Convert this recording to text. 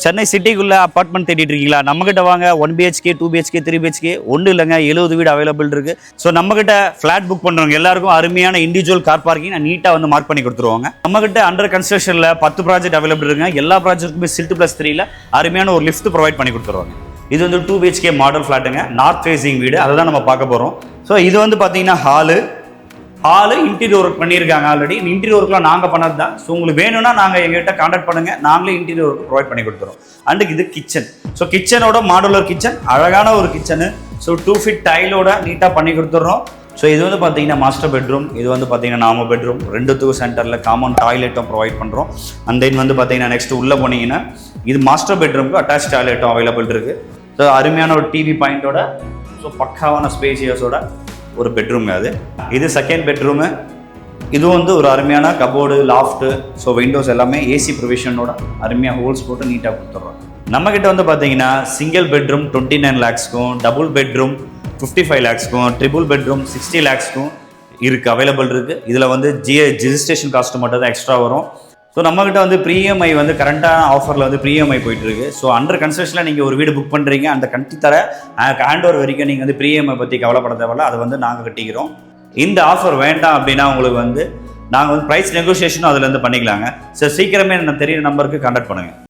சென்னை சிட்டிக்குள்ளே அப்பார்ட்மெண்ட் தேடிட்டு இருக்கீங்களா? நம்மகிட்ட வாங்க. 1 BHK 2 BHK 3 BHK ஒன்றும் இல்லைங்க, 70 வீடு அவைலபிள் இருக்குது. ஸோ நம்மகிட்ட ஃப்ளாட் புக் பண்ணுறவங்க எல்லாருக்கும் அருமையான இண்டிவிஜுவல் கார் பார்க்கிங் நீட்டாக வந்து மார்க் பண்ணி கொடுத்துருவாங்க. நம்மகிட்ட அண்டர் கன்ஸ்ட்ரக்ஷனில் 10 ப்ராஜெக்ட் அவைலபிள் இருக்குங்க. எல்லா ப்ராஜெக்ட்டுக்குமே SILT+3ல அருமையான ஒரு லிஃப்ட் ப்ரொவைட் பண்ணி கொடுத்துருவாங்க. இது வந்து 2 BHK மாடல் ஃப்ளாட்டுங்க, நார்த் ஃபேஸிங் வீடு. அதை தான் நம்ம பார்க்க போகிறோம். ஸோ இது வந்து பார்த்தீங்கன்னா ஹாலு இன்டீரியர் ஒர்க் பண்ணியிருக்காங்க. ஆல்ரெடி இன்டீரியர் ஒர்க்லாம் நாங்கள் பண்ணது தான். ஸோ உங்களுக்கு வேணும்னா நாங்கள் எங்கள்கிட்ட கான்டாக்ட் பண்ணுங்கள், நாங்களே இன்டீரியர் ஒர்க் ப்ரொவைட் பண்ணி கொடுத்துறோம். அண்ட் இது கிச்சன். ஸோ கிச்சனோட மாடுலர் கிச்சன், அழகான ஒரு கிச்சனு. ஸோ 2 feet டைலோட நீட்டாக பண்ணி கொடுத்துட்றோம். ஸோ இது வந்து பார்த்தீங்கன்னா மாஸ்டர் பெட்ரூம், இது வந்து பார்த்தீங்கன்னா நாம பெட்ரூம். 2 சென்டரில் காமன் டாய்லெட்டும் ப்ரொவைட் பண்ணுறோம். அண்ட் தென் வந்து பார்த்தீங்கன்னா நெக்ஸ்ட் உள்ளே போனீங்கன்னா இது மாஸ்டர் பெட்ரூமுக்கு அட்டாச் டாய்லெட்டும் அவைலபிள் இருக்குது. ஸோ அருமையான ஒரு டிவி பாயிண்டோட, ஸோ பக்காவான ஸ்பேசியஸோட ஒரு பெட்ரூம். அது இது செகண்ட் பெட்ரூமு. இது வந்து ஒரு அருமையான கபோர்டு, லாஃப்ட்டு, ஸோ விண்டோஸ் எல்லாமே ஏசி ப்ரொவிஷனோட அருமையாக ஹோல்ஸ் போட்டு நீட்டாக கொடுத்துட்றோம். நம்மக்கிட்ட வந்து பார்த்தீங்கன்னா சிங்கிள் பெட்ரூம் 29 lakhsக்கும், டபுள் பெட்ரூம் 55 lakhsக்கும், ட்ரிபிள் பெட்ரூம் 60 lakhsக்கும் இருக்குது, அவைலபிள் இருக்குது. இதில் வந்து ரெஜிஸ்ட்ரேஷன் காஸ்ட்டு மட்டும் தான் எக்ஸ்ட்ரா வரும். ஸோ நம்மகிட்ட வந்து ப்ரீஎம்ஐ வந்து கரண்ட்டான ஆஃபரில் வந்து ப்ரீஎம்ஐ போயிட்டுருக்கு. ஸோ அண்டர் கன்ஸ்ட்ரக்ஷனில் நீங்கள் ஒரு வீடு புக் பண்ணுறீங்க, அந்த கட்டி தர ஹேண்ட் ஓவர் வரைக்கும் நீங்கள் வந்து ப்ரீஎம்ஐ பற்றி கவலைப்பட தேவையில்ல, அதை வந்து நாங்கள் கட்டிக்கிறோம். இந்த ஆஃபர் வேண்டாம் அப்படின்னா உங்களுக்கு வந்து நாங்கள் வந்து ப்ரைஸ் நெகோசியேஷனும் அதில் வந்து பண்ணிக்கலாங்க. ஸோ சீக்கிரமே நான் தெரியிற நம்பருக்கு கான்டாக்ட் பண்ணுங்கள்.